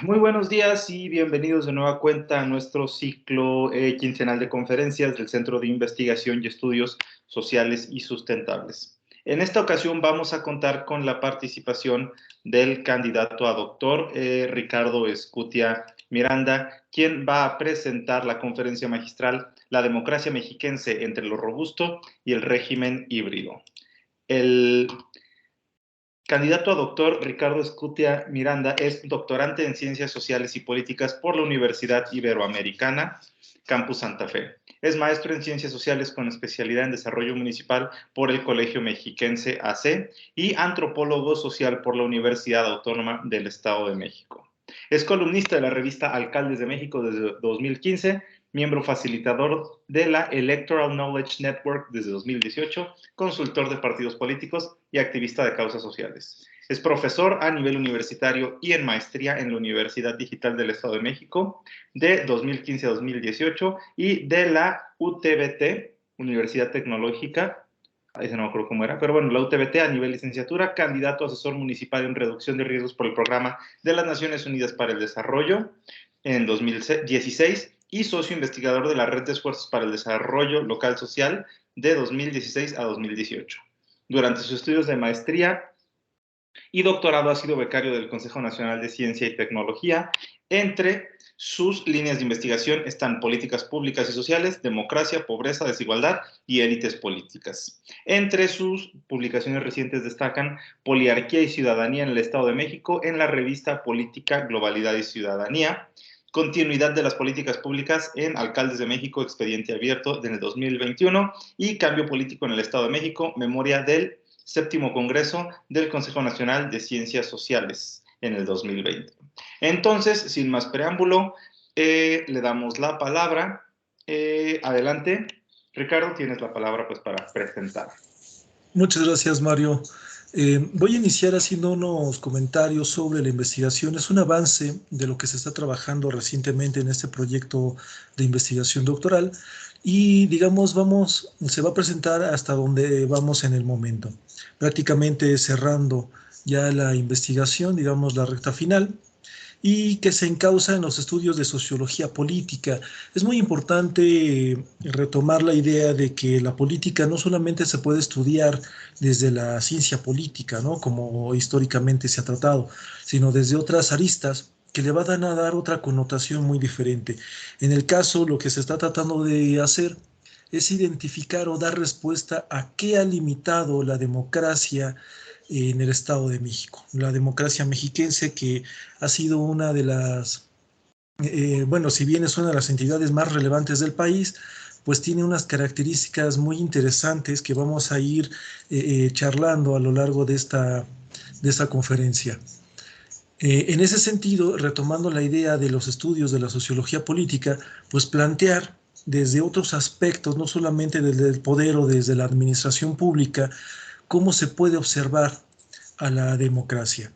Muy buenos días y bienvenidos de nueva cuenta a nuestro ciclo quincenal de conferencias del Centro de Investigación y Estudios Sociales y Sustentables. En esta ocasión vamos a contar con la participación del candidato a doctor Ricardo Escutia Miranda, quien va a presentar la conferencia magistral La democracia mexiquense entre lo robusto y el régimen híbrido. El candidato a doctor Ricardo Escutia Miranda es doctorante en Ciencias Sociales y Políticas por la Universidad Iberoamericana, Campus Santa Fe. Es maestro en Ciencias Sociales con especialidad en Desarrollo Municipal por el Colegio Mexiquense AC y antropólogo social por la Universidad Autónoma del Estado de México. Es columnista de la revista Alcaldes de México desde 2015, miembro facilitador de la Electoral Knowledge Network desde 2018, consultor de partidos políticos y activista de causas sociales. Es profesor a nivel universitario y en maestría en la Universidad Digital del Estado de México de 2015 a 2018 y de la UTBT, Universidad Tecnológica, ese no me acuerdo cómo era, pero bueno, la UTBT a nivel licenciatura, candidato a asesor municipal en reducción de riesgos por el Programa de las Naciones Unidas para el Desarrollo en 2016 y socio investigador de la Red de Esfuerzos para el Desarrollo Local Social de 2016 a 2018. Durante sus estudios de maestría y doctorado ha sido becario del Consejo Nacional de Ciencia y Tecnología. Entre sus líneas de investigación están políticas públicas y sociales, democracia, pobreza, desigualdad y élites políticas. Entre sus publicaciones recientes destacan Poliarquía y Ciudadanía en el Estado de México en la revista Política, Globalidad y Ciudadanía, Continuidad de las políticas públicas en Alcaldes de México, Expediente Abierto en el 2021 y Cambio Político en el Estado de México, Memoria del Séptimo Congreso del Consejo Nacional de Ciencias Sociales en el 2020. Entonces, sin más preámbulo, le damos la palabra. Adelante, Ricardo, tienes la palabra pues para presentar. Muchas gracias, Mario. Voy a iniciar haciendo unos comentarios sobre la investigación. Es un avance de lo que se está trabajando recientemente en este proyecto de investigación doctoral y, digamos, se va a presentar hasta donde vamos en el momento, prácticamente cerrando ya la investigación, digamos, la recta final, y que se encausa en los estudios de sociología política. Es muy importante retomar la idea de que la política no solamente se puede estudiar desde la ciencia política, ¿no?, como históricamente se ha tratado, sino desde otras aristas que le van a dar otra connotación muy diferente. En el caso, lo que se está tratando de hacer es identificar o dar respuesta a qué ha limitado la democracia en el Estado de México. La democracia mexiquense, que ha sido una de las, bueno, si bien es una de las entidades más relevantes del país, pues tiene unas características muy interesantes que vamos a ir charlando a lo largo de esta conferencia. En ese sentido, retomando la idea de los estudios de la sociología política, pues plantear desde otros aspectos, no solamente desde el poder o desde la administración pública, cómo se puede observar a la democracia.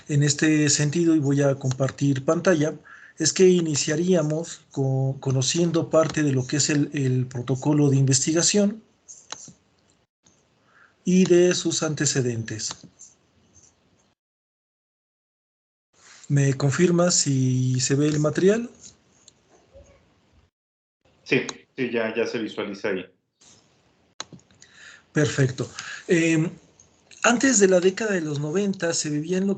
En este sentido, y voy a compartir pantalla, es que iniciaríamos conociendo parte de lo que es el protocolo de investigación y de sus antecedentes. ¿Me confirma si se ve el material? Sí, ya se visualiza ahí. Perfecto. Antes de la década de los 90 se vivía en lo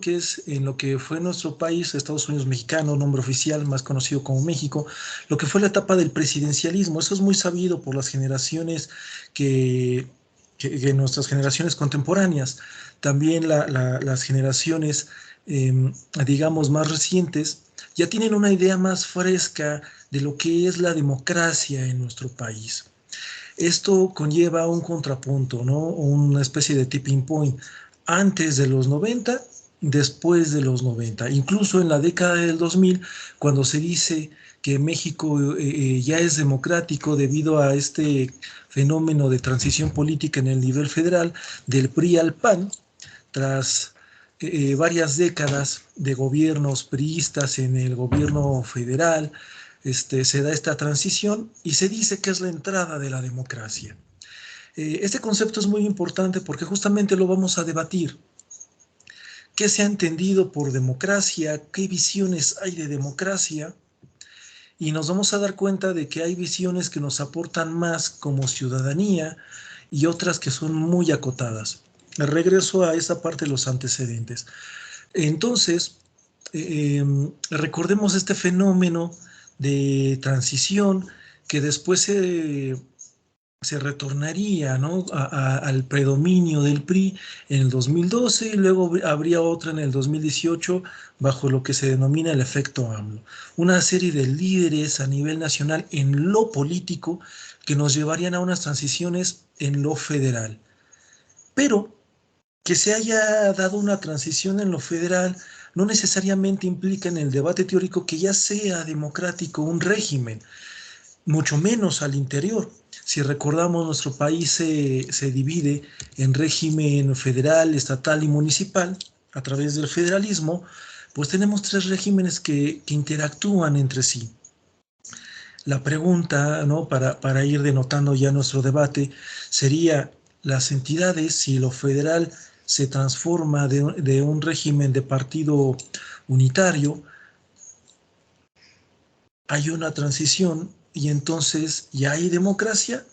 que fue nuestro país, Estados Unidos mexicano, nombre oficial, más conocido como México, lo que fue la etapa del presidencialismo. Eso es muy sabido por las generaciones que nuestras generaciones contemporáneas. También las generaciones, digamos, más recientes, ya tienen una idea más fresca de lo que es la democracia en nuestro país. Esto conlleva un contrapunto, ¿no? Una especie de tipping point antes de los 90, después de los 90. Incluso en la década del 2000, cuando se dice que México ya es democrático debido a este fenómeno de transición política en el nivel federal, del PRI al PAN, tras varias décadas de gobiernos priistas en el gobierno federal, se da esta transición y se dice que es la entrada de la democracia. Este concepto es muy importante porque justamente lo vamos a debatir. ¿Qué se ha entendido por democracia? ¿Qué visiones hay de democracia? Y nos vamos a dar cuenta de que hay visiones que nos aportan más como ciudadanía y otras que son muy acotadas. Regreso a esa parte de los antecedentes. Entonces, recordemos este fenómeno de transición que después se retornaría, ¿no?, al predominio del PRI en el 2012 y luego habría otra en el 2018 bajo lo que se denomina el efecto AMLO. Una serie de líderes a nivel nacional en lo político que nos llevarían a unas transiciones en lo federal. Pero que se haya dado una transición en lo federal no necesariamente implica en el debate teórico que ya sea democrático un régimen, mucho menos al interior. Si recordamos, nuestro país se divide en régimen federal, estatal y municipal a través del federalismo, pues tenemos tres regímenes que interactúan entre sí. La pregunta, ¿no?, para ir denotando ya nuestro debate, sería las entidades, si lo federal se transforma de un régimen de partido unitario, hay una transición y entonces ya hay democracia.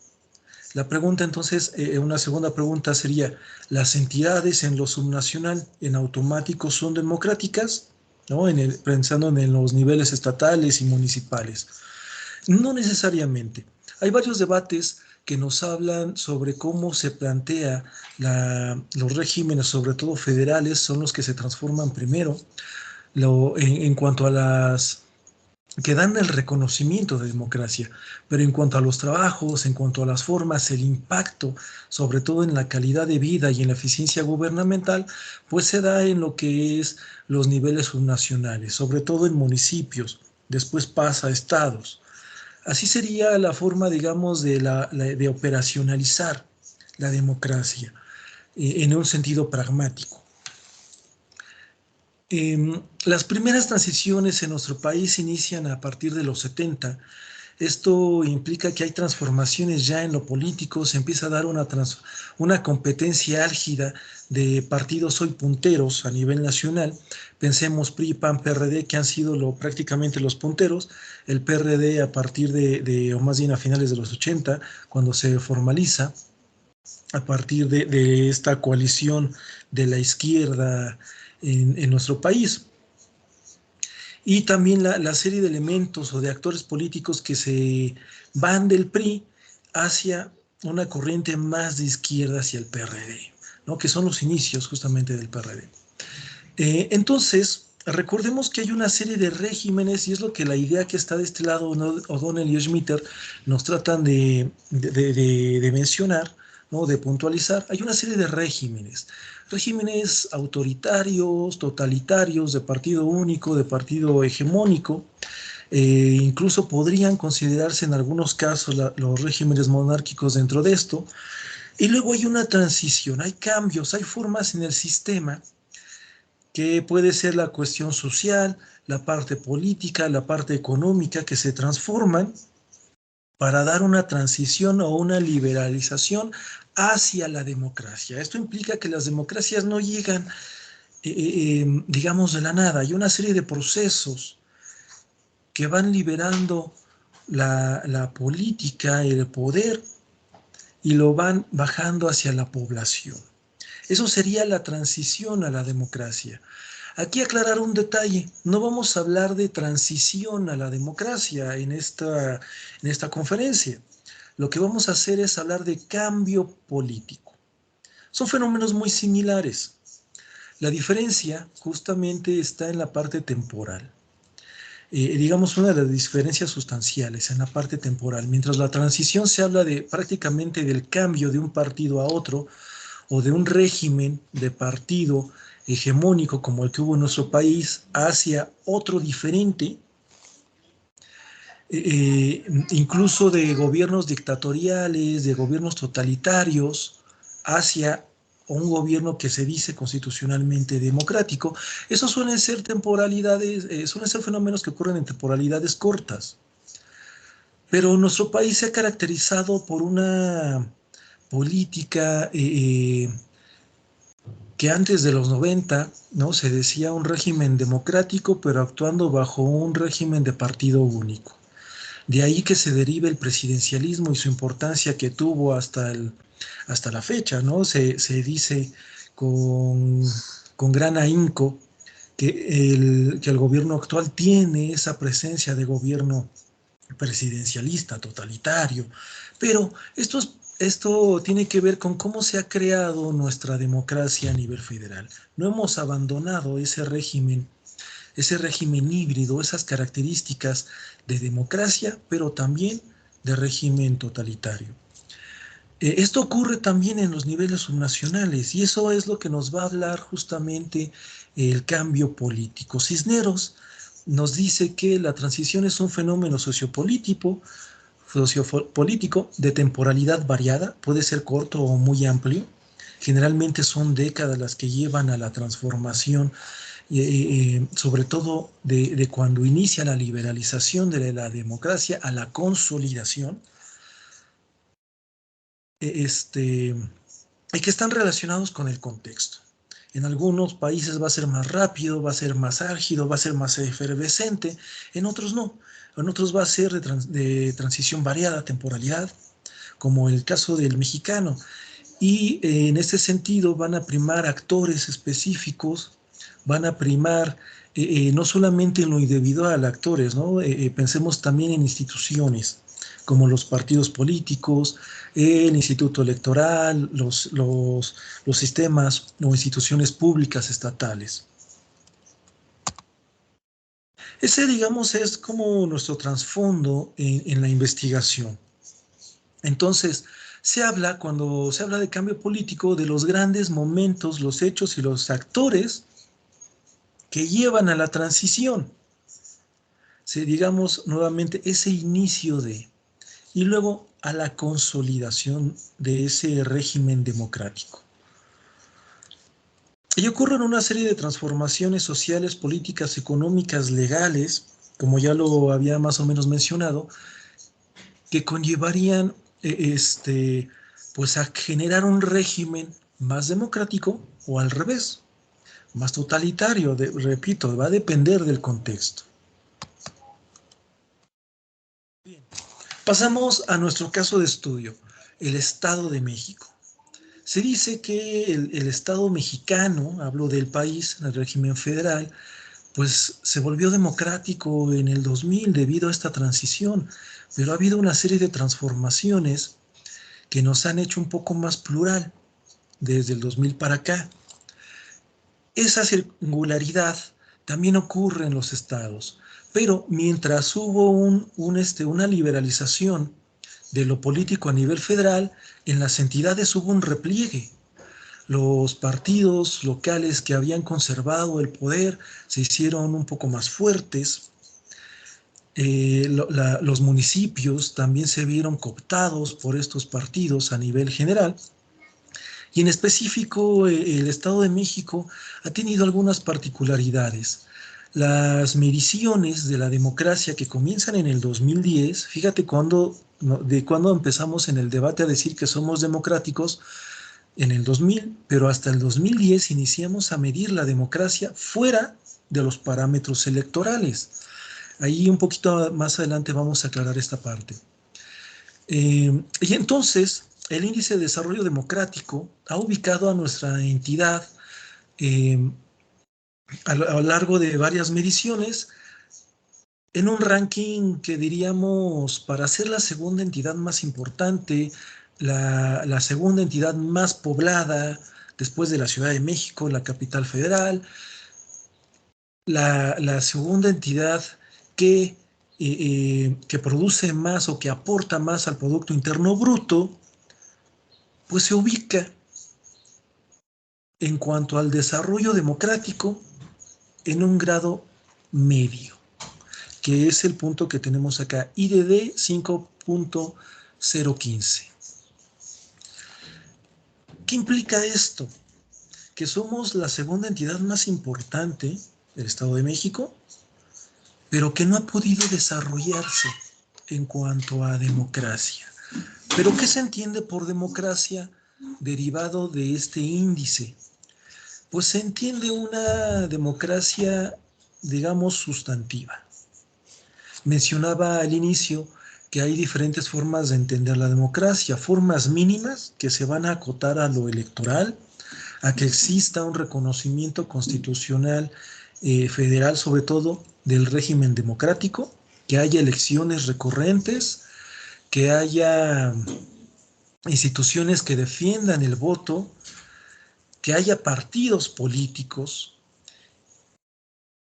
La pregunta entonces, una segunda pregunta sería, ¿las entidades en lo subnacional en automático son democráticas? ¿No? Pensando en los niveles estatales y municipales. No necesariamente. Hay varios debates que nos hablan sobre cómo se plantea los regímenes, sobre todo federales, son los que se transforman primero. En cuanto a las que dan el reconocimiento de democracia, pero en cuanto a los trabajos, en cuanto a las formas, el impacto, sobre todo en la calidad de vida y en la eficiencia gubernamental, pues se da en lo que es los niveles subnacionales, sobre todo en municipios, después pasa a estados. Así sería la forma, digamos, de operacionalizar la democracia en un sentido pragmático. Las primeras transiciones en nuestro país inician a partir de los 70. Esto implica que hay transformaciones ya en lo político, se empieza a dar una competencia álgida de partidos hoy punteros a nivel nacional. Pensemos PRI, PAN, PRD, que han sido prácticamente los punteros. El PRD a partir o más bien a finales de los 80, cuando se formaliza, a partir de esta coalición de la izquierda en nuestro país. Y también la serie de elementos o de actores políticos que se van del PRI hacia una corriente más de izquierda, hacia el PRD, ¿no?, que son los inicios justamente del PRD. Entonces, recordemos que hay una serie de regímenes, y es lo que la idea que está de este lado, O'Donnell y Schmitter, nos tratan de mencionar, ¿no?, de puntualizar. Hay una serie de regímenes autoritarios, totalitarios, de partido único, de partido hegemónico. Incluso podrían considerarse en algunos casos los regímenes monárquicos dentro de esto. Y luego hay una transición, hay cambios, hay formas en el sistema que puede ser la cuestión social, la parte política, la parte económica, que se transforman para dar una transición o una liberalización hacia la democracia. Esto implica que las democracias no llegan, digamos, de la nada. Hay una serie de procesos que van liberando la política, el poder, y lo van bajando hacia la población. Eso sería la transición a la democracia. Aquí aclarar un detalle, no vamos a hablar de transición a la democracia en esta conferencia. Lo que vamos a hacer es hablar de cambio político. Son fenómenos muy similares. La diferencia justamente está en la parte temporal. Digamos, una de las diferencias sustanciales en la parte temporal. Mientras la transición se habla prácticamente del cambio de un partido a otro, o de un régimen de partido hegemónico como el que hubo en nuestro país hacia otro diferente, incluso de gobiernos dictatoriales, de gobiernos totalitarios, hacia un gobierno que se dice constitucionalmente democrático. Esos suelen ser temporalidades, suelen ser fenómenos que ocurren en temporalidades cortas. Pero nuestro país se ha caracterizado por una política que antes de los 90, ¿no? Se decía un régimen democrático, pero actuando bajo un régimen de partido único. De ahí que se derive el presidencialismo y su importancia que tuvo hasta la fecha, ¿no? Se dice con, con gran ahínco que el gobierno actual tiene esa presencia de gobierno presidencialista, totalitario, pero esto tiene que ver con cómo se ha creado nuestra democracia a nivel federal. No hemos abandonado ese régimen híbrido, esas características de democracia, pero también de régimen totalitario. Esto ocurre también en los niveles subnacionales y eso es lo que nos va a hablar justamente el cambio político. Cisneros nos dice que la transición es un fenómeno sociopolítico de temporalidad variada, puede ser corto o muy amplio. Generalmente son décadas las que llevan a la transformación, sobre todo de cuando inicia la liberalización de la democracia a la consolidación. Y que están relacionados con el contexto. En algunos países va a ser más rápido, va a ser más álgido, va a ser más efervescente, en otros no. En otros va a ser de transición variada, temporalidad, como el caso del mexicano. Y en este sentido van a primar actores específicos, van a primar no solamente en lo individual actores, ¿no? Pensemos también en instituciones como los partidos políticos, el instituto electoral, los sistemas o instituciones públicas estatales. Ese, digamos, es como nuestro trasfondo en la investigación. Entonces, cuando se habla de cambio político, de los grandes momentos, los hechos y los actores que llevan a la transición. Digamos nuevamente ese inicio y luego a la consolidación de ese régimen democrático. Y ocurren una serie de transformaciones sociales, políticas, económicas, legales, como ya lo había más o menos mencionado, que conllevarían pues a generar un régimen más democrático o al revés, más totalitario. Repito, va a depender del contexto. Bien. Pasamos a nuestro caso de estudio, el Estado de México. Se dice que el Estado mexicano, hablo del país, el régimen federal, pues se volvió democrático en el 2000 debido a esta transición, pero ha habido una serie de transformaciones que nos han hecho un poco más plural desde el 2000 para acá. Esa singularidad también ocurre en los estados, pero mientras hubo una liberalización de lo político a nivel federal, en las entidades hubo un repliegue. Los partidos locales que habían conservado el poder se hicieron un poco más fuertes. Los municipios también se vieron cooptados por estos partidos a nivel general. Y en específico, el Estado de México ha tenido algunas particularidades. Las mediciones de la democracia que comienzan en el 2010, fíjate de cuando empezamos en el debate a decir que somos democráticos, en el 2000, pero hasta el 2010 iniciamos a medir la democracia fuera de los parámetros electorales. Ahí un poquito más adelante vamos a aclarar esta parte. Y entonces, el Índice de Desarrollo Democrático ha ubicado a nuestra entidad a lo largo de varias mediciones en un ranking que diríamos, para ser la segunda entidad más importante, la segunda entidad más poblada después de la Ciudad de México, la capital federal, la segunda entidad que produce más o que aporta más al Producto Interno Bruto, pues se ubica en cuanto al desarrollo democrático en un grado medio, que es el punto que tenemos acá, IDD 5.015. ¿Qué implica esto? Que somos la segunda entidad más importante del Estado de México, pero que no ha podido desarrollarse en cuanto a democracia. ¿Pero qué se entiende por democracia derivado de este índice? Pues se entiende una democracia, digamos, sustantiva. Mencionaba al inicio que hay diferentes formas de entender la democracia, formas mínimas que se van a acotar a lo electoral, a que exista un reconocimiento constitucional federal, sobre todo del régimen democrático, que haya elecciones recurrentes, que haya instituciones que defiendan el voto, que haya partidos políticos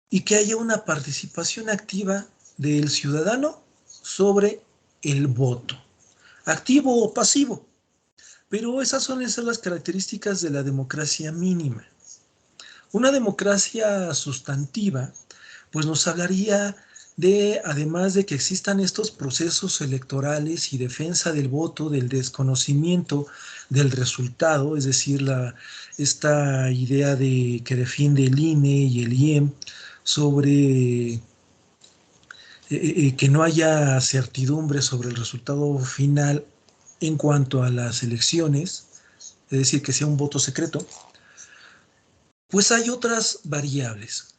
y que haya una participación activa del ciudadano sobre el voto, activo o pasivo. Pero esas son las características de la democracia mínima. Una democracia sustantiva, pues nos hablaría de, además de que existan estos procesos electorales y defensa del voto, del desconocimiento del resultado, es decir, esta idea de que defiende el INE y el IEM sobre que no haya certidumbre sobre el resultado final en cuanto a las elecciones, es decir, que sea un voto secreto, pues hay otras variables.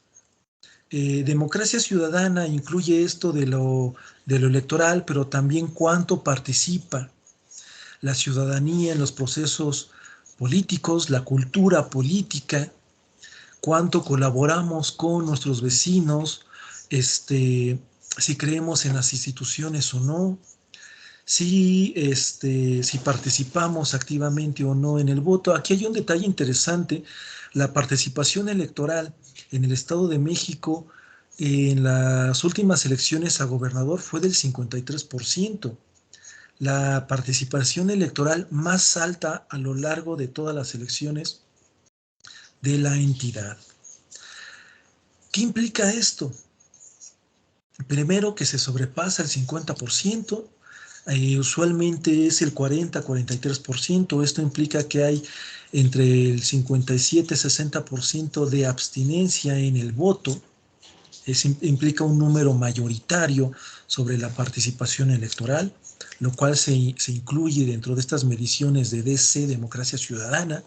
Democracia ciudadana incluye esto de lo electoral, pero también cuánto participa la ciudadanía en los procesos políticos, la cultura política, cuánto colaboramos con nuestros vecinos, si creemos en las instituciones o no, si participamos activamente o no en el voto. Aquí hay un detalle interesante, la participación electoral en el Estado de México en las últimas elecciones a gobernador fue del 53%, la participación electoral más alta a lo largo de todas las elecciones de la entidad. ¿Qué implica esto? Primero, que se sobrepasa el 50%, usualmente es el 40-43%. Esto implica que hay entre el 57-60% de abstinencia en el voto. Implica un número mayoritario sobre la participación electoral, lo cual se incluye dentro de estas mediciones de DC, Democracia Ciudadana.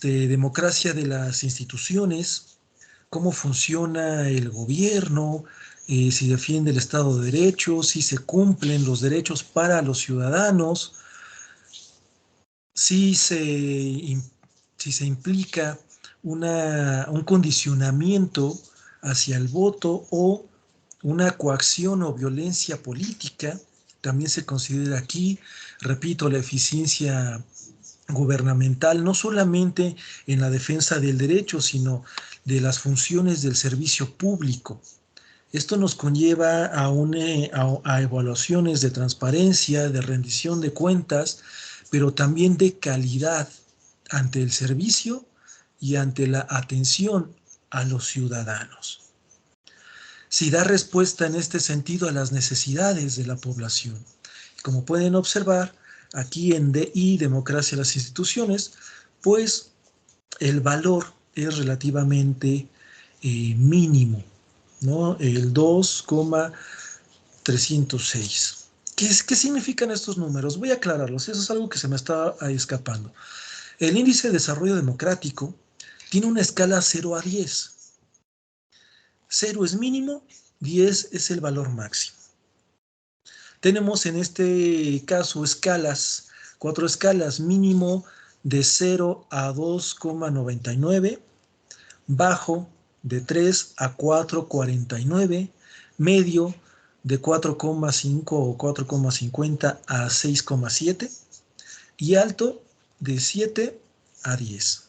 Democracia de las instituciones, cómo funciona el gobierno, si defiende el Estado de Derecho, si se cumplen los derechos para los ciudadanos, si se implica un condicionamiento hacia el voto o una coacción o violencia política. También se considera aquí, repito, la eficiencia gubernamental, no solamente en la defensa del derecho, sino de las funciones del servicio público. Esto nos conlleva a evaluaciones de transparencia, de rendición de cuentas, pero también de calidad ante el servicio y ante la atención a los ciudadanos. Si da respuesta en este sentido a las necesidades de la población. Como pueden observar, aquí en DI, Democracia de las Instituciones, pues el valor es relativamente mínimo, ¿no? El 2,306. ¿Qué significan estos números? Voy a aclararlos, eso es algo que se me está escapando. El índice de desarrollo democrático tiene una escala 0 a 10. 0 es mínimo, 10 es el valor máximo. Tenemos en este caso escalas, 4 escalas, mínimo de 0 a 2,99, bajo de 3 a 4,49, medio de 4,5 o 4,50 a 6,7 y alto de 7 a 10.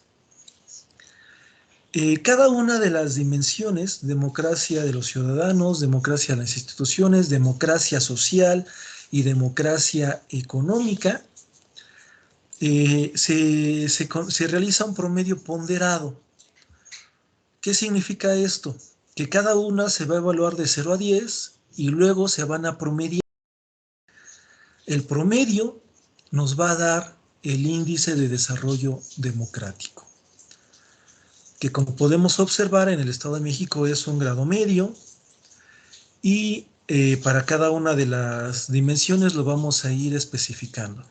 Cada una de las dimensiones, democracia de los ciudadanos, democracia de las instituciones, democracia social y democracia económica, se realiza un promedio ponderado. ¿Qué significa esto? Que cada una se va a evaluar de 0 a 10 y luego se van a promediar. El promedio nos va a dar el índice de desarrollo democrático, que como podemos observar en el Estado de México es un grado medio y para cada una de las dimensiones lo vamos a ir especificando.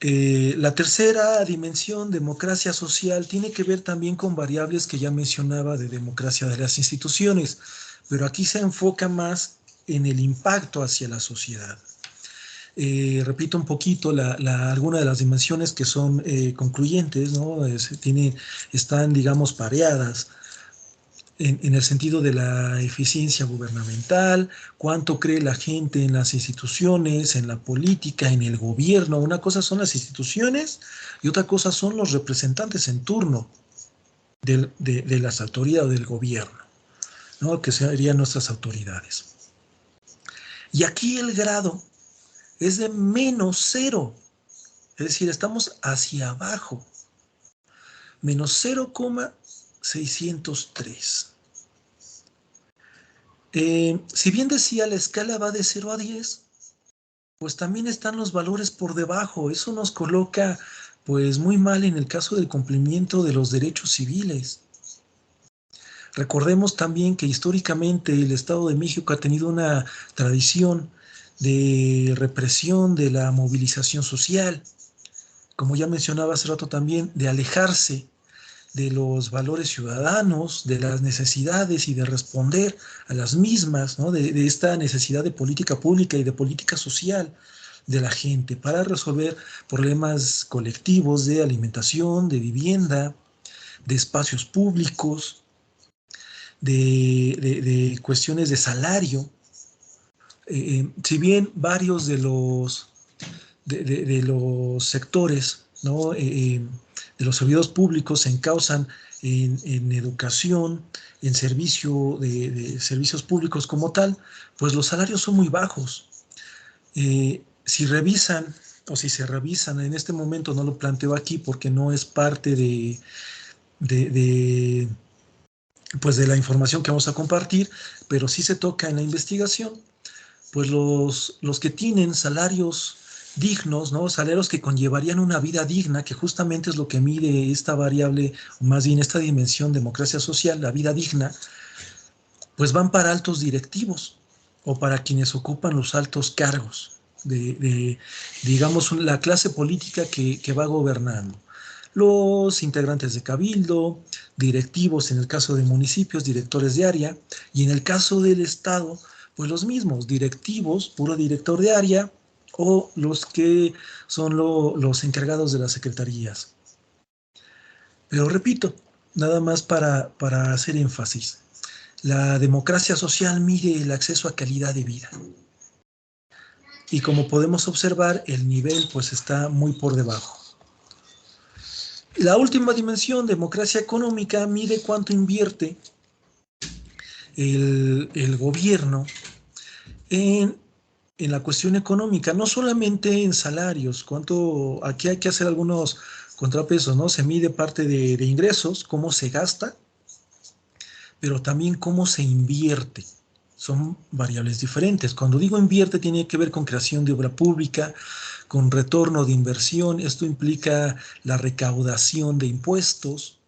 La tercera dimensión, democracia social, tiene que ver también con variables que ya mencionaba de democracia de las instituciones, pero aquí se enfoca más en el impacto hacia la sociedad. Repito un poquito algunas de las dimensiones que son concluyentes, ¿no? Están, digamos, pareadas en el sentido de la eficiencia gubernamental, cuánto cree la gente en las instituciones, en la política, en el gobierno. Una cosa son las instituciones y otra cosa son los representantes en turno de las autoridades del gobierno, ¿no? Que serían nuestras autoridades. Y aquí el grado es de -0, es decir, estamos hacia abajo, menos 0,603. Si bien decía la escala va de 0 a 10, pues también están los valores por debajo. Eso nos coloca pues muy mal en el caso del cumplimiento de los derechos civiles. Recordemos también que históricamente el Estado de México ha tenido una tradición de represión de la movilización social, como ya mencionaba hace rato también, de alejarse de los valores ciudadanos, de las necesidades y de responder a las mismas, ¿no? de esta necesidad de política pública y de política social de la gente para resolver problemas colectivos de alimentación, de vivienda, de espacios públicos, de cuestiones de salario. Si bien varios de los sectores, ¿no? De los servidores públicos se encausan en educación, en servicios públicos como tal, pues los salarios son muy bajos. Si revisan o si se revisan, en este momento no lo planteo aquí porque no es parte pues de la información que vamos a compartir, pero sí se toca en la investigación, pues los que tienen salarios dignos, ¿no? Salarios que conllevarían una vida digna, que justamente es lo que mide esta variable, o más bien esta dimensión democracia social, la vida digna, pues van para altos directivos o para quienes ocupan los altos cargos digamos, la clase política que va gobernando. Los integrantes de cabildo, directivos en el caso de municipios, directores de área, y en el caso del Estado, pues los mismos, directivos, puro director de área, o los que son los encargados de las secretarías. Pero repito, nada más para hacer énfasis, la democracia social mide el acceso a calidad de vida. Y como podemos observar, el nivel pues está muy por debajo. La última dimensión, democracia económica, mide cuánto invierte el gobierno en la cuestión económica, no solamente en salarios. Aquí hay que hacer algunos contrapesos, ¿no? Se mide parte de ingresos, cómo se gasta, pero también cómo se invierte. Son variables diferentes. Cuando digo invierte, tiene que ver con creación de obra pública, con retorno de inversión. Esto implica la recaudación de impuestos.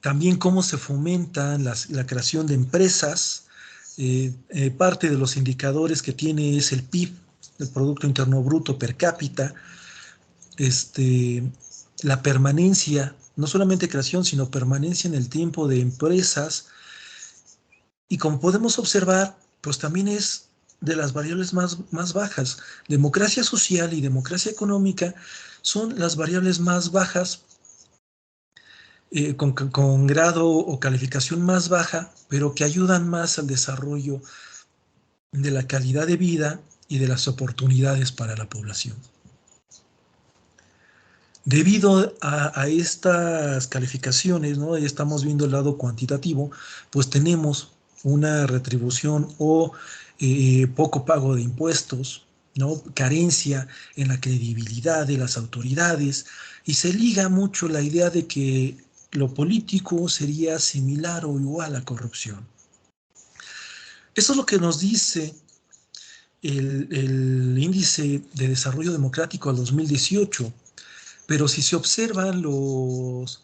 También cómo se fomenta la creación de empresas. Parte de los indicadores que tiene es el PIB, el Producto Interno Bruto per cápita. La permanencia, no solamente creación, sino permanencia en el tiempo de empresas. Y como podemos observar, pues también es de las variables más bajas. Democracia social y democracia económica son las variables más bajas, con grado o calificación más baja, pero que ayudan más al desarrollo de la calidad de vida y de las oportunidades para la población. Debido a estas calificaciones, ¿no? Ahí estamos viendo el lado cuantitativo, pues tenemos una retribución o poco pago de impuestos, ¿no? Carencia en la credibilidad de las autoridades, y se liga mucho la idea de que lo político sería similar o igual a corrupción. Eso es lo que nos dice el Índice de Desarrollo Democrático al 2018. Pero si se observan los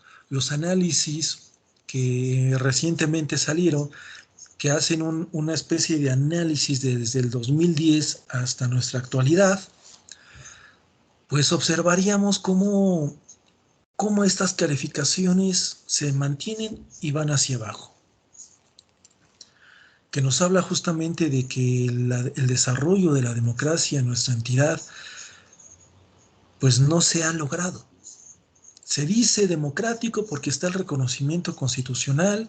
análisis que recientemente salieron, que hacen una especie de análisis desde el 2010 hasta nuestra actualidad, pues observaríamos cómo estas calificaciones se mantienen y van hacia abajo, que nos habla justamente de que el desarrollo de la democracia en nuestra entidad pues no se ha logrado. Se dice democrático porque está el reconocimiento constitucional,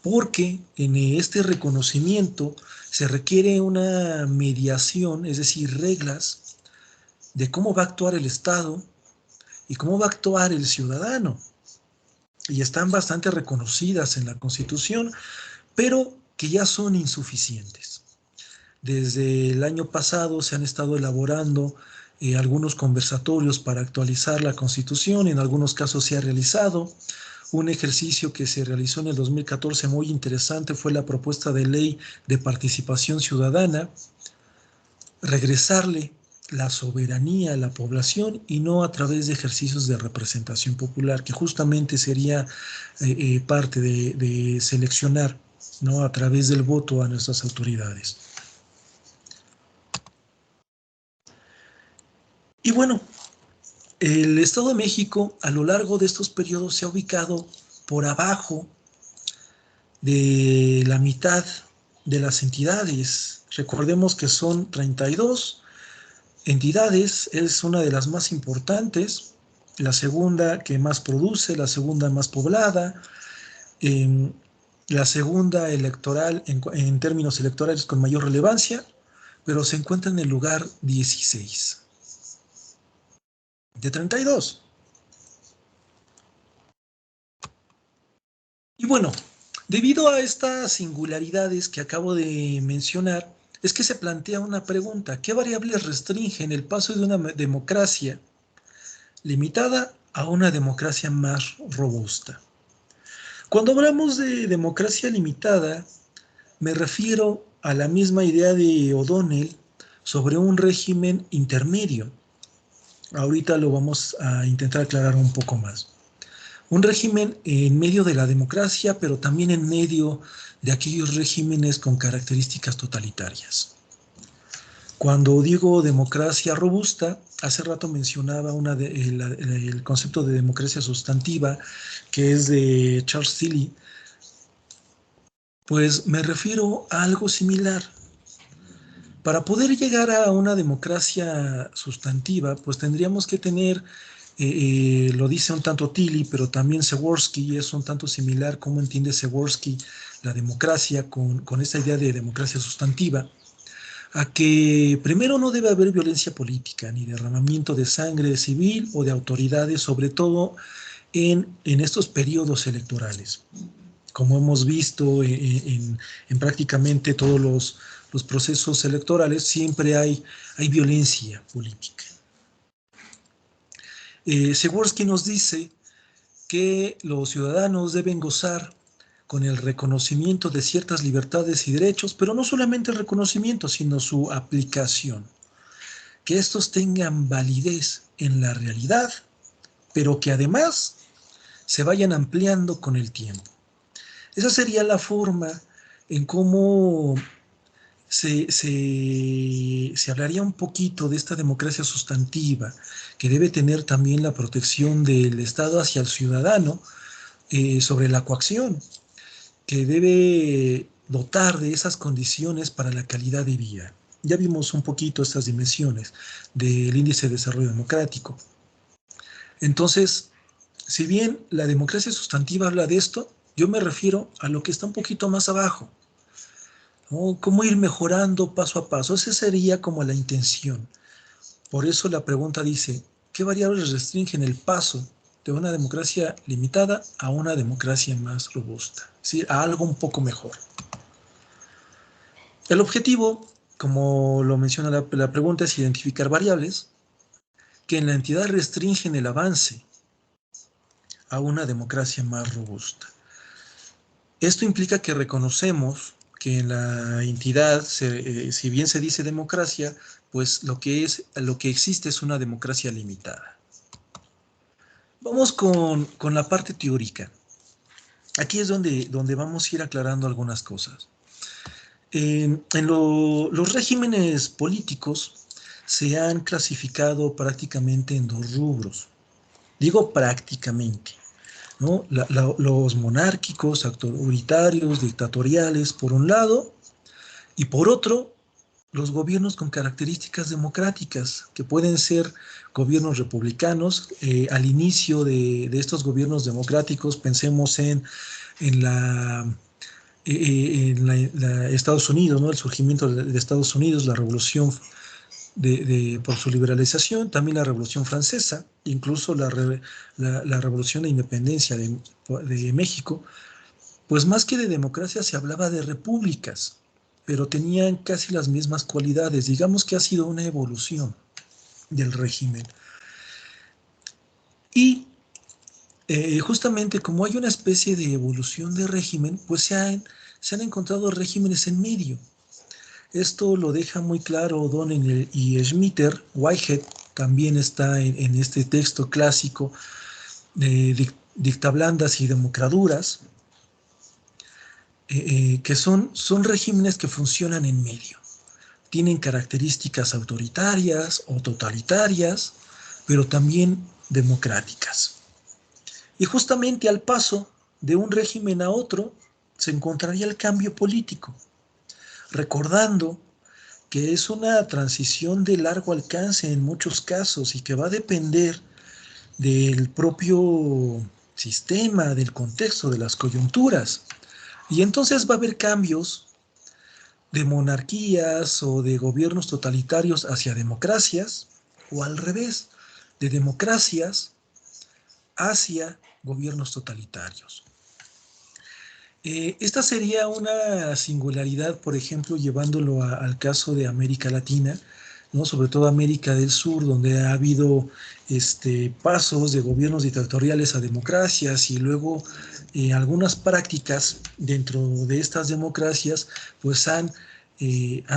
porque en este reconocimiento se requiere una mediación, es decir, reglas de cómo va a actuar el Estado y cómo va a actuar el ciudadano. Y están bastante reconocidas en la Constitución, pero que ya son insuficientes. Desde el año pasado se han estado elaborando algunos conversatorios para actualizar la Constitución, en algunos casos se ha realizado. Un ejercicio que se realizó en el 2014 muy interesante fue la propuesta de ley de participación ciudadana, regresarle la soberanía a la población y no a través de ejercicios de representación popular, que justamente sería parte de seleccionar, ¿no?, a través del voto a nuestras autoridades. Y bueno, el Estado de México a lo largo de estos periodos se ha ubicado por abajo de la mitad de las entidades. Recordemos que son 32 entidades, es una de las más importantes, la segunda que más produce, la segunda más poblada, la segunda electoral en términos electorales con mayor relevancia, pero se encuentra en el lugar 16 de 32. Y bueno, debido a estas singularidades que acabo de mencionar, es que se plantea una pregunta: ¿qué variables restringen el paso de una democracia limitada a una democracia más robusta? Cuando hablamos de democracia limitada, me refiero a la misma idea de O'Donnell sobre un régimen intermedio. Ahorita lo vamos a intentar aclarar un poco más. Un régimen en medio de la democracia, pero también en medio de aquellos regímenes con características totalitarias. Cuando digo democracia robusta, hace rato mencionaba el concepto de democracia sustantiva, que es de Charles Tilly, pues me refiero a algo similar. Para poder llegar a una democracia sustantiva, pues tendríamos que tener, lo dice un tanto Tilly, pero también Przeworski, es un tanto similar cómo entiende Przeworski la democracia con esta idea de democracia sustantiva, a que primero no debe haber violencia política, ni derramamiento de sangre civil o de autoridades, sobre todo en estos periodos electorales. Como hemos visto en prácticamente todos los procesos electorales, siempre hay violencia política. Przeworski nos dice que los ciudadanos deben gozar con el reconocimiento de ciertas libertades y derechos, pero no solamente el reconocimiento, sino su aplicación. Que estos tengan validez en la realidad, pero que además se vayan ampliando con el tiempo. Esa sería la forma en cómo se hablaría un poquito de esta democracia sustantiva, que debe tener también la protección del Estado hacia el ciudadano sobre la coacción, que debe dotar de esas condiciones para la calidad de vida. Ya vimos un poquito estas dimensiones del índice de desarrollo democrático. Entonces, si bien la democracia sustantiva habla de esto, yo me refiero a lo que está un poquito más abajo, ¿no? Cómo ir mejorando paso a paso. Esa sería como la intención. Por eso la pregunta dice, ¿qué variables restringen el paso de una democracia limitada a una democracia más robusta? Es decir, a algo un poco mejor. El objetivo, como lo menciona la pregunta, es identificar variables que en la entidad restringen el avance a una democracia más robusta. Esto implica que reconocemos que en la entidad, si bien se dice democracia, pues lo que existe es una democracia limitada. Vamos con la parte teórica. Aquí es donde vamos a ir aclarando algunas cosas. Los regímenes políticos se han clasificado prácticamente en dos rubros. Digo prácticamente, ¿no? Los monárquicos, autoritarios, dictatoriales, por un lado, y por otro, los gobiernos con características democráticas, que pueden ser gobiernos republicanos. Al inicio de estos gobiernos democráticos, pensemos en la Estados Unidos, ¿no? El surgimiento de Estados Unidos, la revolución por su liberalización, también la Revolución Francesa, incluso la Revolución de Independencia de México. Pues más que de democracia se hablaba de repúblicas, pero tenían casi las mismas cualidades. Digamos que ha sido una evolución del régimen. Y justamente como hay una especie de evolución de régimen, pues se han encontrado regímenes en medio. Esto lo deja muy claro O'Donnell y Schmitter. Whitehead también está en este texto clásico de dictablandas y democraduras, que son regímenes que funcionan en medio. Tienen características autoritarias o totalitarias, pero también democráticas. Y justamente al paso de un régimen a otro se encontraría el cambio político, recordando que es una transición de largo alcance en muchos casos y que va a depender del propio sistema, del contexto, de las coyunturas. Y entonces va a haber cambios de monarquías o de gobiernos totalitarios hacia democracias, o al revés, de democracias hacia gobiernos totalitarios. Esta sería una singularidad, por ejemplo, llevándolo al caso de América Latina, ¿no? Sobre todo América del Sur, donde ha habido pasos de gobiernos dictatoriales a democracias y luego algunas prácticas dentro de estas democracias pues han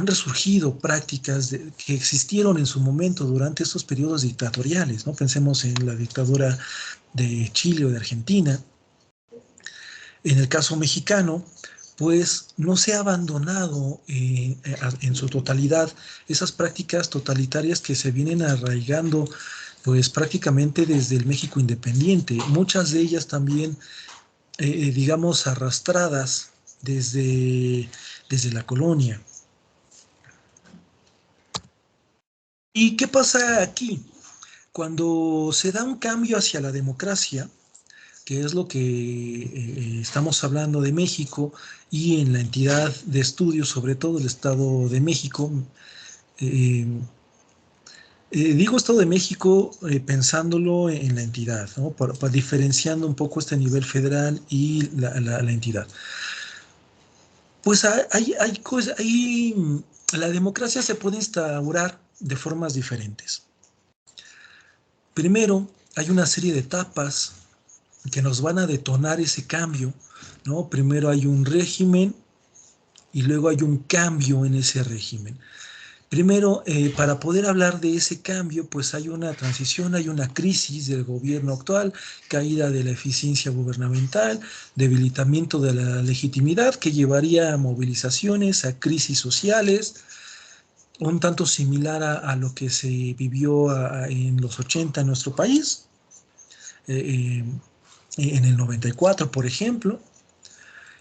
resurgido prácticas que existieron en su momento durante estos periodos dictatoriales, ¿no? Pensemos en la dictadura de Chile o de Argentina. En el caso mexicano, pues no se ha abandonado en su totalidad esas prácticas totalitarias que se vienen arraigando pues prácticamente desde el México independiente, muchas de ellas también, digamos, arrastradas desde la colonia. ¿Y qué pasa aquí? Cuando se da un cambio hacia la democracia, que es lo que estamos hablando de México y en la entidad de estudios, sobre todo el Estado de México. Eh, digo Estado de México pensándolo en la entidad, ¿no? Para diferenciando un poco este nivel federal y la entidad. Pues la democracia se puede instaurar de formas diferentes. Primero, hay una serie de etapas que nos van a detonar ese cambio, ¿no? Primero hay un régimen y luego hay un cambio en ese régimen. Primero, para poder hablar de ese cambio, pues hay una transición, hay una crisis del gobierno actual, caída de la eficiencia gubernamental, debilitamiento de la legitimidad que llevaría a movilizaciones, a crisis sociales, un tanto similar a lo que se vivió en los 80 en nuestro país. En el 94, por ejemplo,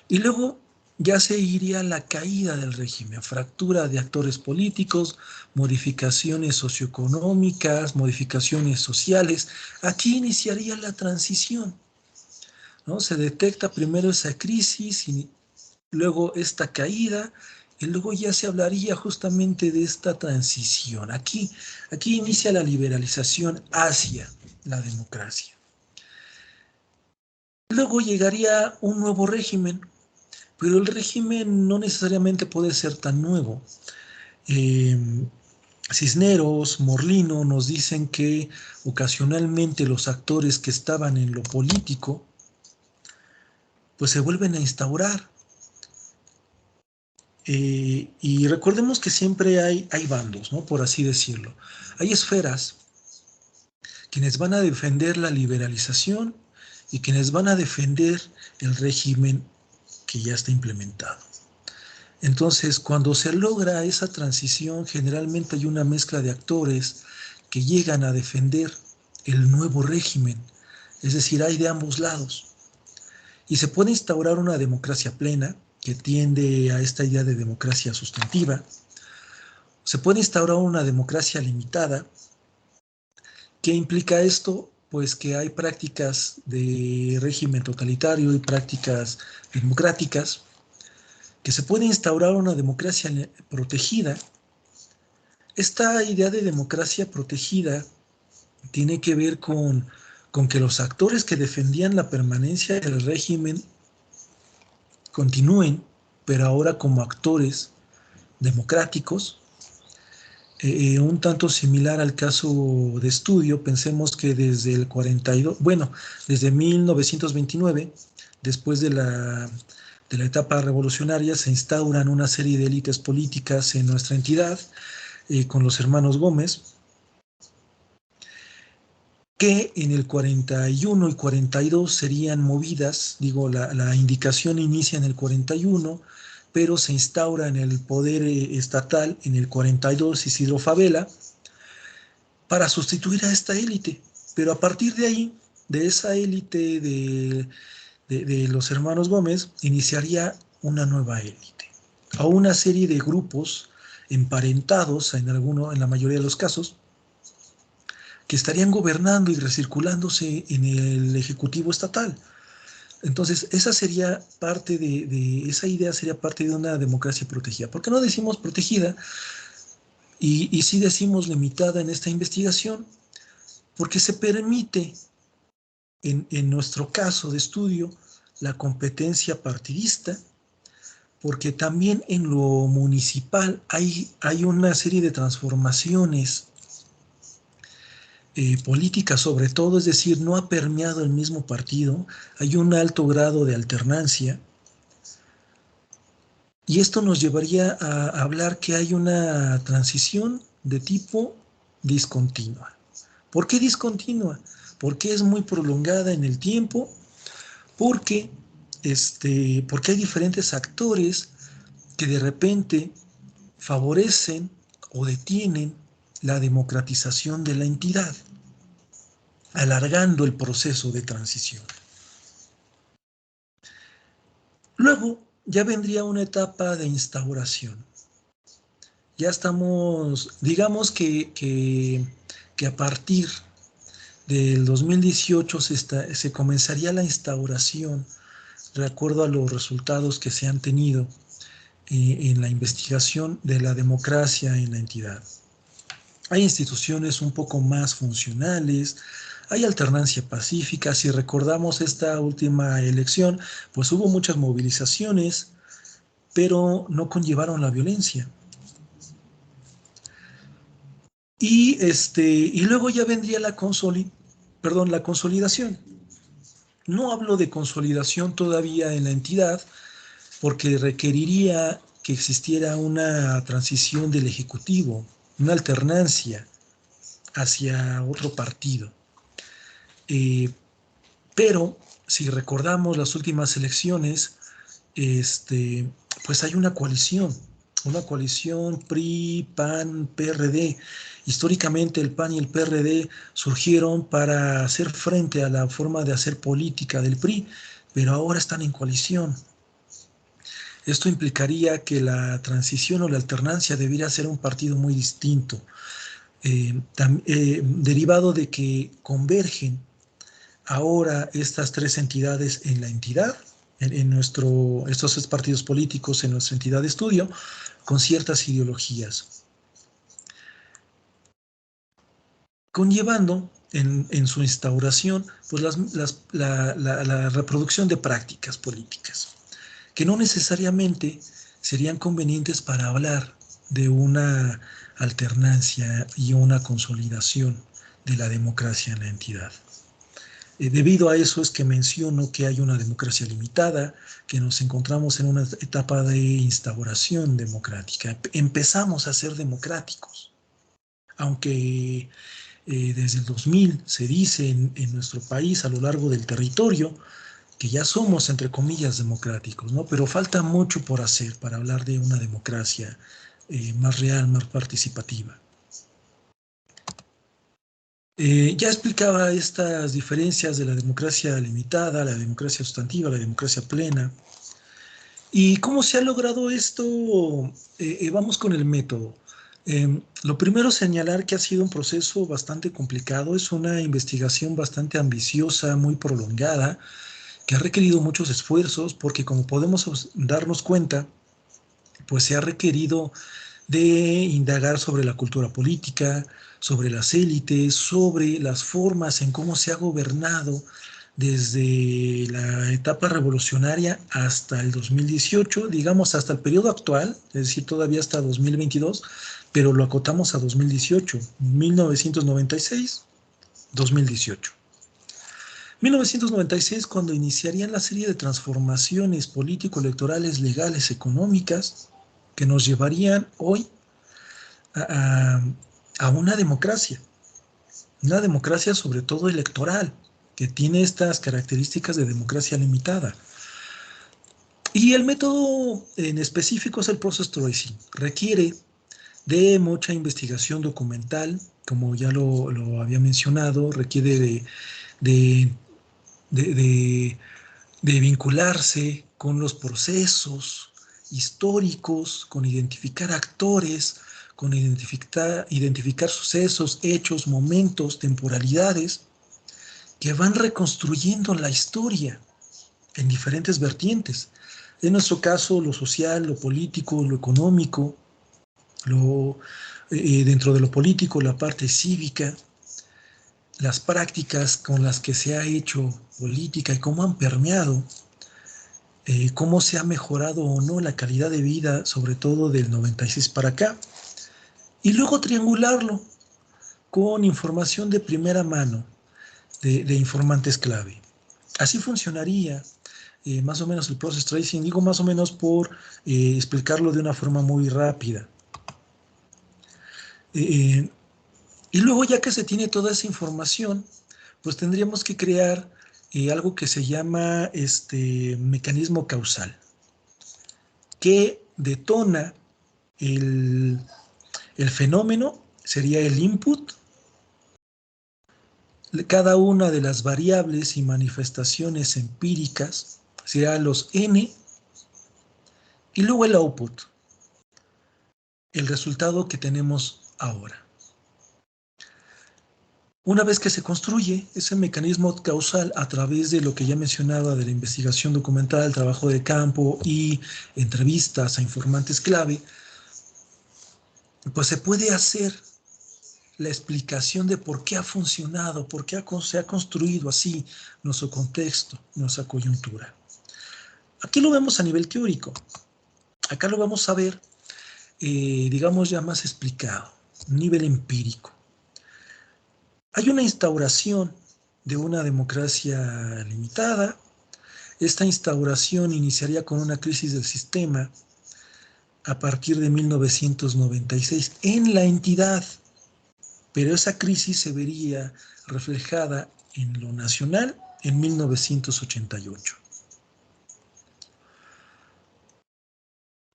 y luego ya se iría la caída del régimen, fractura de actores políticos, modificaciones socioeconómicas, modificaciones sociales. Aquí iniciaría la transición, ¿no? Se detecta primero esa crisis y luego esta caída, y luego ya se hablaría justamente de esta transición. Aquí inicia la liberalización hacia la democracia. Luego llegaría un nuevo régimen, pero el régimen no necesariamente puede ser tan nuevo. Cisneros, Morlino nos dicen que ocasionalmente los actores que estaban en lo político pues se vuelven a instaurar. Y recordemos que siempre hay bandos, ¿no? Por así decirlo. Hay esferas quienes van a defender la liberalización y quienes van a defender el régimen que ya está implementado. Entonces, cuando se logra esa transición, generalmente hay una mezcla de actores que llegan a defender el nuevo régimen, es decir, hay de ambos lados. Y se puede instaurar una democracia plena, que tiende a esta idea de democracia sustantiva. Se puede instaurar una democracia limitada. ¿Qué implica esto? Pues que hay prácticas de régimen totalitario y prácticas democráticas, que se puede instaurar una democracia protegida. Esta idea de democracia protegida tiene que ver con que los actores que defendían la permanencia del régimen continúen, pero ahora como actores democráticos, un tanto similar al caso de estudio. Pensemos que desde el 42, bueno, desde 1929, después de la etapa revolucionaria, se instauran una serie de élites políticas en nuestra entidad, con los hermanos Gómez, que en el 41 y 42 serían movidas, digo, la indicación inicia en el 41, pero se instaura en el poder estatal en el 42 Isidro Fabela, para sustituir a esta élite. Pero a partir de ahí, de esa élite de los hermanos Gómez, iniciaría una nueva élite, a una serie de grupos emparentados en la mayoría de los casos, que estarían gobernando y recirculándose en el Ejecutivo Estatal. Entonces, esa sería parte esa idea sería parte de una democracia protegida. ¿Por qué no decimos protegida? Y sí decimos limitada en esta investigación, porque se permite, en nuestro caso de estudio, la competencia partidista, porque también en lo municipal hay una serie de transformaciones política sobre todo, es decir, no ha permeado el mismo partido, hay un alto grado de alternancia, y esto nos llevaría a hablar que hay una transición de tipo discontinua. ¿Por qué discontinua? Porque es muy prolongada en el tiempo, porque, porque hay diferentes actores que de repente favorecen o detienen la democratización de la entidad, alargando el proceso de transición. Luego ya vendría una etapa de instauración. Ya estamos, digamos que a partir del 2018 se comenzaría la instauración, de acuerdo a los resultados que se han tenido en la investigación de la democracia en la entidad. Hay instituciones un poco más funcionales, hay alternancia pacífica. Si recordamos esta última elección, pues hubo muchas movilizaciones, pero no conllevaron la violencia. Y luego ya vendría la consolidación. No hablo de consolidación todavía en la entidad, porque requeriría que existiera una transición del Ejecutivo, una alternancia hacia otro partido. Pero si recordamos las últimas elecciones, pues hay una coalición PRI, PAN, PRD. Históricamente el PAN y el PRD surgieron para hacer frente a la forma de hacer política del PRI, pero ahora están en coalición. Esto implicaría que la transición o la alternancia debiera ser un partido muy distinto, derivado de que convergen ahora estas tres entidades en la entidad, estos tres partidos políticos en nuestra entidad de estudio, con ciertas ideologías, conllevando en su instauración pues la reproducción de prácticas políticas, que no necesariamente serían convenientes para hablar de una alternancia y una consolidación de la democracia en la entidad. Debido a eso es que menciono que hay una democracia limitada, que nos encontramos en una etapa de instauración democrática. Empezamos a ser democráticos, aunque desde el 2000 se dice en nuestro país, a lo largo del territorio, que ya somos, entre comillas, democráticos, ¿no? Pero falta mucho por hacer para hablar de una democracia más real, más participativa. Ya explicaba estas diferencias de la democracia limitada, la democracia sustantiva, la democracia plena. ¿Y cómo se ha logrado esto? Vamos con el método. Lo primero, señalar que ha sido un proceso bastante complicado, es una investigación bastante ambiciosa, muy prolongada, que ha requerido muchos esfuerzos, porque como podemos darnos cuenta, pues se ha requerido de indagar sobre la cultura política, sobre las élites, sobre las formas en cómo se ha gobernado desde la etapa revolucionaria hasta el 2018, digamos hasta el periodo actual, es decir, todavía hasta 2022, pero lo acotamos a 2018, 1996, 2018. 1996, cuando iniciarían la serie de transformaciones político-electorales, legales, económicas, que nos llevarían hoy a una democracia sobre todo electoral, que tiene estas características de democracia limitada. Y el método en específico es el process tracing. Requiere de mucha investigación documental, como ya lo había mencionado, requiere de, de, de vincularse con los procesos históricos, con identificar actores, con identificar sucesos, hechos, momentos, temporalidades que van reconstruyendo la historia en diferentes vertientes. En nuestro caso, lo social, lo político, lo económico, dentro de lo político, la parte cívica, las prácticas con las que se ha hecho política y cómo han permeado, cómo se ha mejorado o no la calidad de vida, sobre todo del 96 para acá, y luego triangularlo con información de primera mano, de informantes clave. Así funcionaría más o menos el process tracing, digo más o menos por explicarlo de una forma muy rápida. Y luego, ya que se tiene toda esa información, pues tendríamos que crear algo que se llama mecanismo causal, que detona el fenómeno, sería el input, cada una de las variables y manifestaciones empíricas, será los N, y luego el output, el resultado que tenemos ahora. Una vez que se construye ese mecanismo causal a través de lo que ya mencionaba de la investigación documental, trabajo de campo y entrevistas a informantes clave, pues se puede hacer la explicación de por qué ha funcionado, por qué se ha construido así nuestro contexto, nuestra coyuntura. Aquí lo vemos a nivel teórico. Acá lo vamos a ver, digamos, ya más explicado, nivel empírico. Hay una instauración de una democracia limitada. Esta instauración iniciaría con una crisis del sistema a partir de 1996 en la entidad, pero esa crisis se vería reflejada en lo nacional en 1988.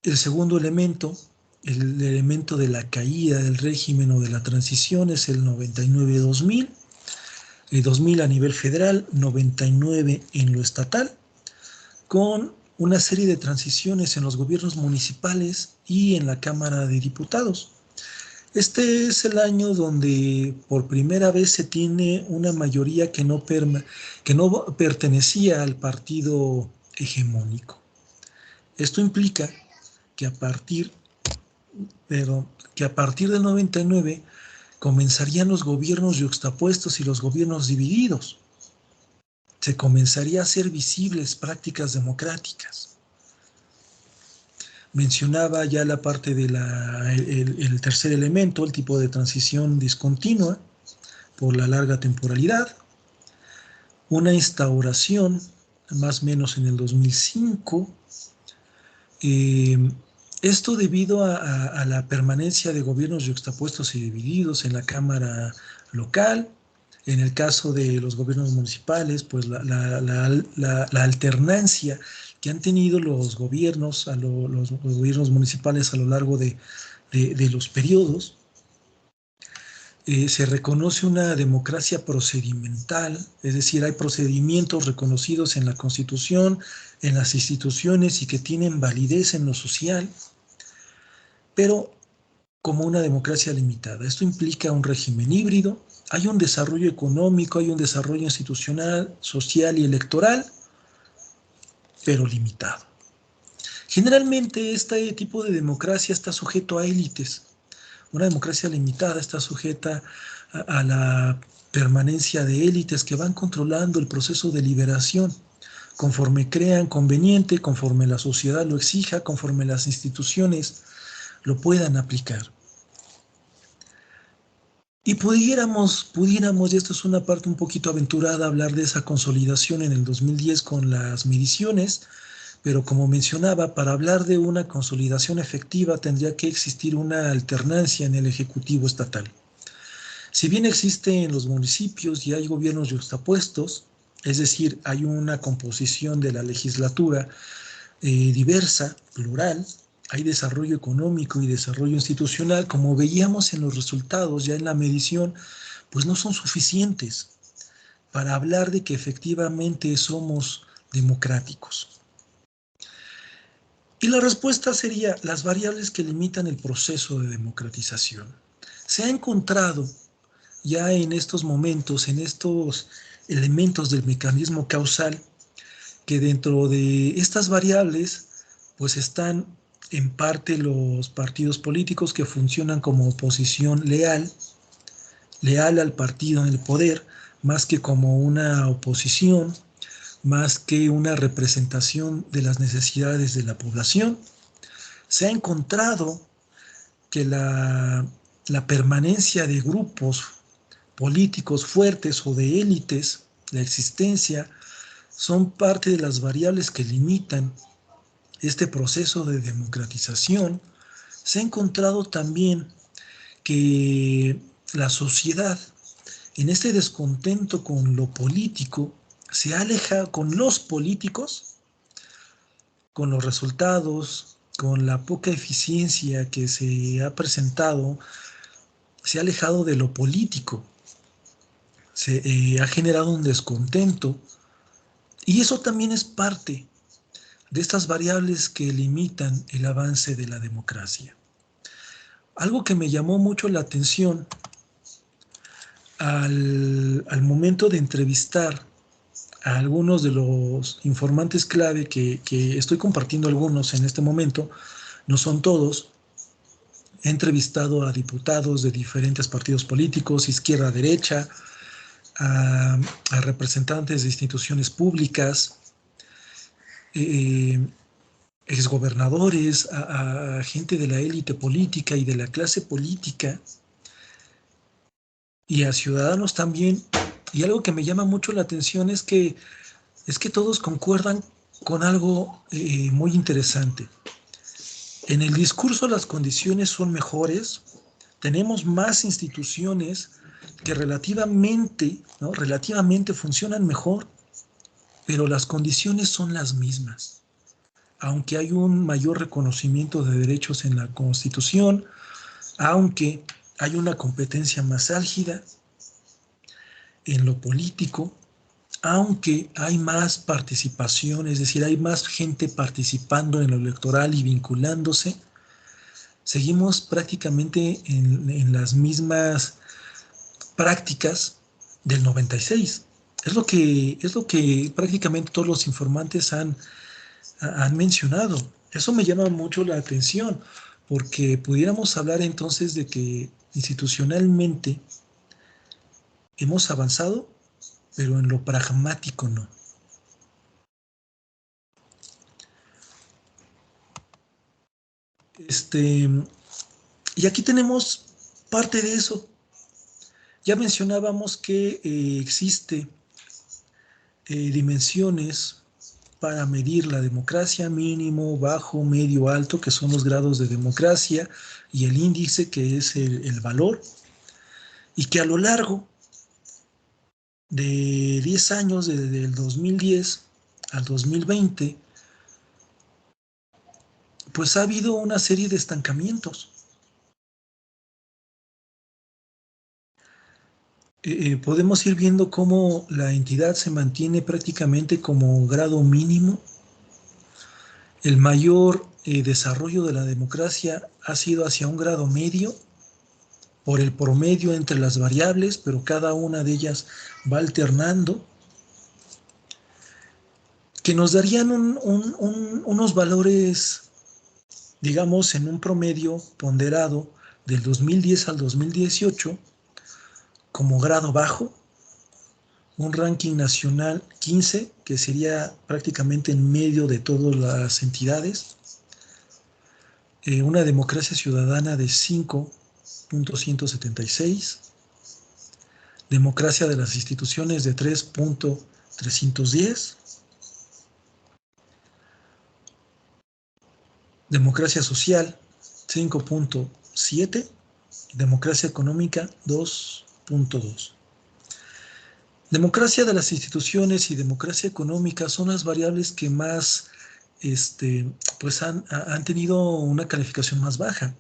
El segundo elemento, el elemento de la caída del régimen o de la transición, es el 99-2000, el 2000 a nivel federal, 99 en lo estatal, con una serie de transiciones en los gobiernos municipales y en la Cámara de Diputados. Este es el año donde por primera vez se tiene una mayoría que no pertenecía al partido hegemónico. Esto implica que a partir del 99 comenzarían los gobiernos yuxtapuestos y los gobiernos divididos. Se comenzaría a hacer visibles prácticas democráticas. Mencionaba ya la parte de el tercer elemento, el tipo de transición discontinua por la larga temporalidad, una instauración más o menos en el 2005, esto debido a la permanencia de gobiernos yuxtapuestos y divididos en la Cámara local, En el caso de los gobiernos municipales, pues la alternancia que han tenido los gobiernos, los gobiernos municipales a lo largo de los periodos, se reconoce una democracia procedimental, es decir, hay procedimientos reconocidos en la Constitución, en las instituciones y que tienen validez en lo social, pero como una democracia limitada. Esto implica un régimen híbrido, hay un desarrollo económico, hay un desarrollo institucional, social y electoral, pero limitado. Generalmente este tipo de democracia está sujeto a élites. Una democracia limitada está sujeta a la permanencia de élites que van controlando el proceso de liberación conforme crean conveniente, conforme la sociedad lo exija, conforme las instituciones lo puedan aplicar. Y pudiéramos, y esto es una parte un poquito aventurada, hablar de esa consolidación en el 2010 con las mediciones, pero como mencionaba, para hablar de una consolidación efectiva tendría que existir una alternancia en el Ejecutivo estatal. Si bien existe en los municipios y hay gobiernos yuxtapuestos, es decir, hay una composición de la legislatura diversa, plural, hay desarrollo económico y desarrollo institucional, como veíamos en los resultados ya en la medición, pues no son suficientes para hablar de que efectivamente somos democráticos. Y la respuesta sería las variables que limitan el proceso de democratización. Se ha encontrado ya en estos momentos, en estos elementos del mecanismo causal, que dentro de estas variables pues están en parte los partidos políticos que funcionan como oposición leal al partido en el poder, más que como una oposición, más que una representación de las necesidades de la población. Se ha encontrado que la permanencia de grupos políticos fuertes o de élites, la existencia, son parte de las variables que limitan este proceso de democratización. Se ha encontrado también que la sociedad, en este descontento con lo político, se aleja con los políticos, con los resultados, con la poca eficiencia que se ha presentado, se ha alejado de lo político, se ha generado un descontento, y eso también es parte de estas variables que limitan el avance de la democracia. Algo que me llamó mucho la atención al momento de entrevistar a algunos de los informantes clave que estoy compartiendo algunos en este momento, no son todos. He entrevistado a diputados de diferentes partidos políticos, izquierda, derecha, a representantes de instituciones públicas, exgobernadores, a gente de la élite política y de la clase política, y a ciudadanos también. Y algo que me llama mucho la atención es que todos concuerdan con algo muy interesante. En el discurso las condiciones son mejores, tenemos más instituciones que relativamente funcionan mejor, pero las condiciones son las mismas. Aunque hay un mayor reconocimiento de derechos en la Constitución, aunque hay una competencia más álgida en lo político, aunque hay más participación, es decir, hay más gente participando en lo electoral y vinculándose, seguimos prácticamente en las mismas prácticas del 96. Es lo que prácticamente todos los informantes han mencionado. Eso me llama mucho la atención, porque pudiéramos hablar entonces de que institucionalmente hemos avanzado, pero en lo pragmático no. Y aquí tenemos parte de eso. Ya mencionábamos que existe dimensiones para medir la democracia: mínimo, bajo, medio, alto, que son los grados de democracia, y el índice, que es el valor, y que a lo largo de 10 años, desde el 2010 al 2020, pues ha habido una serie de estancamientos. Podemos ir viendo cómo la entidad se mantiene prácticamente como grado mínimo. El mayor desarrollo de la democracia ha sido hacia un grado medio, por el promedio entre las variables, pero cada una de ellas va alternando, que nos darían unos valores, digamos, en un promedio ponderado del 2010 al 2018 como grado bajo, un ranking nacional 15, que sería prácticamente en medio de todas las entidades, una democracia ciudadana de 5.176, democracia de las instituciones de 3.310, democracia social 5.7, democracia económica 2.2. Democracia de las instituciones y democracia económica son las variables que más pues han tenido una calificación más baja,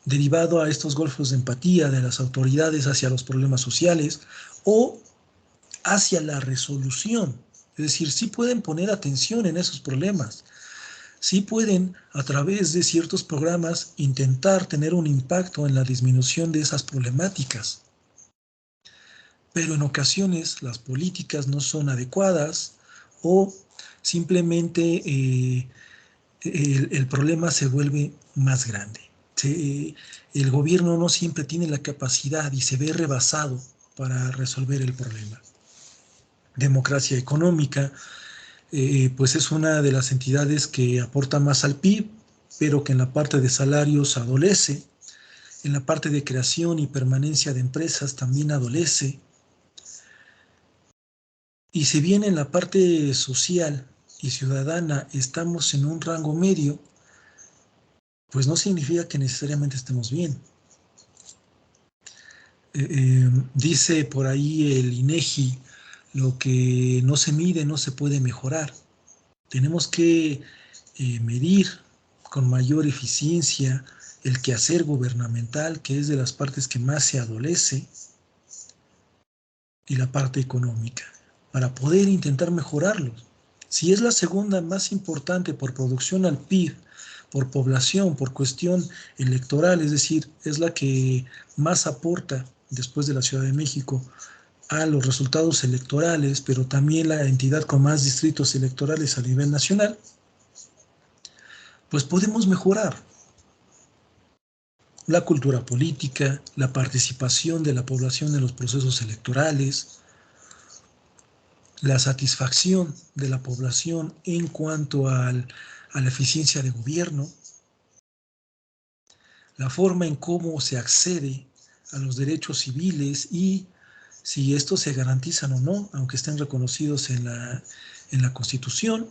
derivado a estos golpes de empatía de las autoridades hacia los problemas sociales o hacia la resolución. Es decir, sí pueden poner atención en esos problemas, sí pueden, a través de ciertos programas, intentar tener un impacto en la disminución de esas problemáticas. Pero en ocasiones las políticas no son adecuadas o simplemente el problema se vuelve más grande. El gobierno no siempre tiene la capacidad y se ve rebasado para resolver el problema. Democracia económica, pues es una de las entidades que aporta más al PIB, pero que en la parte de salarios adolece, en la parte de creación y permanencia de empresas también adolece. Y si bien en la parte social y ciudadana estamos en un rango medio, pues no significa que necesariamente estemos bien. Dice por ahí el INEGI, lo que no se mide no se puede mejorar. Tenemos que medir con mayor eficiencia el quehacer gubernamental, que es de las partes que más se adolece, y la parte económica, para poder intentar mejorarlos. Si es la segunda más importante por producción al PIB, por población, por cuestión electoral, es decir, es la que más aporta después de la Ciudad de México a los resultados electorales, pero también la entidad con más distritos electorales a nivel nacional, pues podemos mejorar la cultura política, la participación de la población en los procesos electorales, la satisfacción de la población en cuanto a la eficiencia de gobierno, la forma en cómo se accede a los derechos civiles y si estos se garantizan o no, aunque estén reconocidos en la Constitución,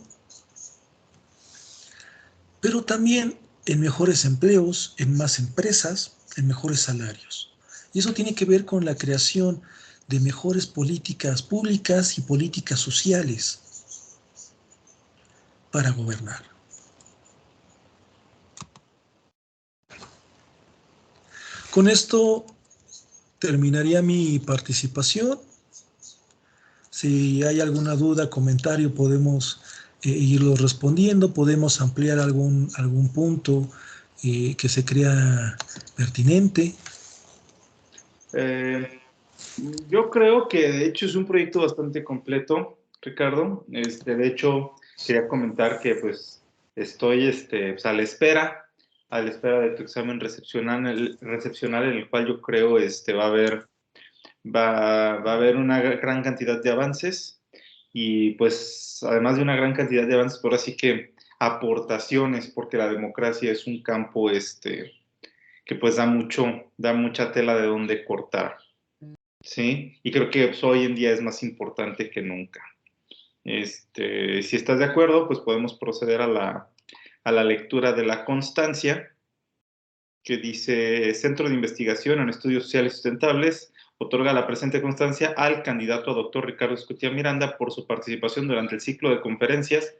pero también en mejores empleos, en más empresas, en mejores salarios. Y eso tiene que ver con la creación de mejores políticas públicas y políticas sociales para gobernar. Con esto terminaría mi participación. Si hay alguna duda, comentario, podemos irlo respondiendo, podemos ampliar algún punto que se crea pertinente. Yo creo que de hecho es un proyecto bastante completo, Ricardo. De hecho, quería comentar que pues estoy pues, a la espera de tu examen recepcional en el cual yo creo va a haber una gran cantidad de avances y pues además de una gran cantidad de avances, por así que aportaciones, porque la democracia es un campo que pues da mucha tela de donde cortar. Sí, y creo que pues, hoy en día es más importante que nunca. Si estás de acuerdo, pues podemos proceder a la lectura de la constancia, que dice Centro de Investigación en Estudios Sociales Sustentables, Otorga la presente constancia al candidato a doctor Ricardo Escutia Miranda por su participación durante el ciclo de conferencias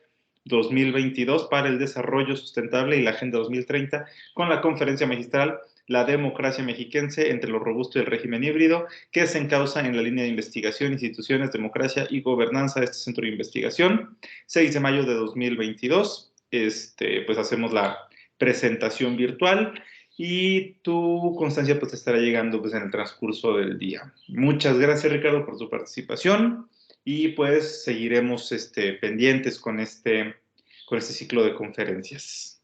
2022 para el desarrollo sustentable y la Agenda 2030 con la conferencia magistral La democracia mexiquense entre lo robusto y el régimen híbrido, que se encausa en la línea de investigación, instituciones, democracia y gobernanza de este centro de investigación. 6 de mayo de 2022, pues hacemos la presentación virtual y tu constancia pues estará llegando pues en el transcurso del día. Muchas gracias, Ricardo, por tu participación y pues seguiremos pendientes con este ciclo de conferencias.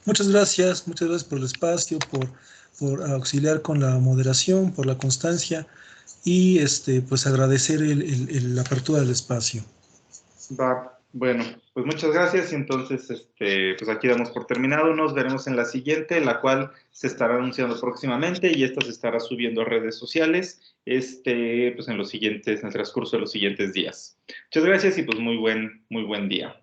Muchas gracias por el espacio, por auxiliar con la moderación, por la constancia y pues agradecer la apertura del espacio. Va, bueno, pues muchas gracias y entonces pues aquí damos por terminado. Nos veremos en la siguiente, la cual se estará anunciando próximamente y esta se estará subiendo a redes sociales pues en el transcurso de los siguientes días. Muchas gracias y pues muy buen día.